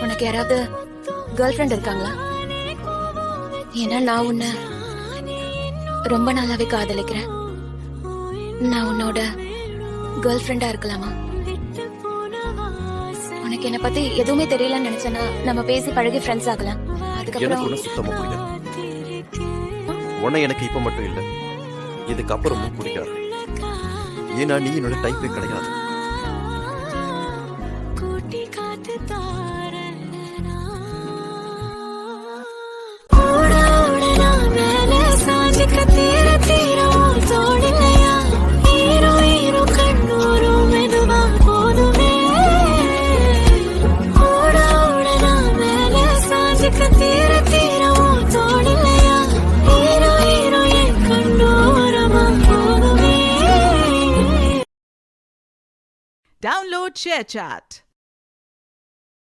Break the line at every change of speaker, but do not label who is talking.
உனக்கு யாராவது girl friend இருக்காங்களா? ஏன்னா நான் உன்னை ரொம்ப நாளாவே காதலிக்கிறேன். நான் உன்னோட கேர்ள் ஃப்ரெண்டா இருக்கலாமா? உனக்கு என்ன பத்தி எதுவுமே தெரியலன்னு நினைச்சேன்னா நம்ம பேசி பழகி ஃப்ரெண்ட்ஸ் ஆகலாம். அதுக்கப்புறம்
எனக்கு சுத்தமா பிடிக்காது. உன்னை எனக்கு இப்ப மட்டும் இல்ல, இதுக்கப்புறமும் பிடிக்காது. ஏன்னா நீ என்னோட டைப்பே கிடையாது.
Download ShareChat.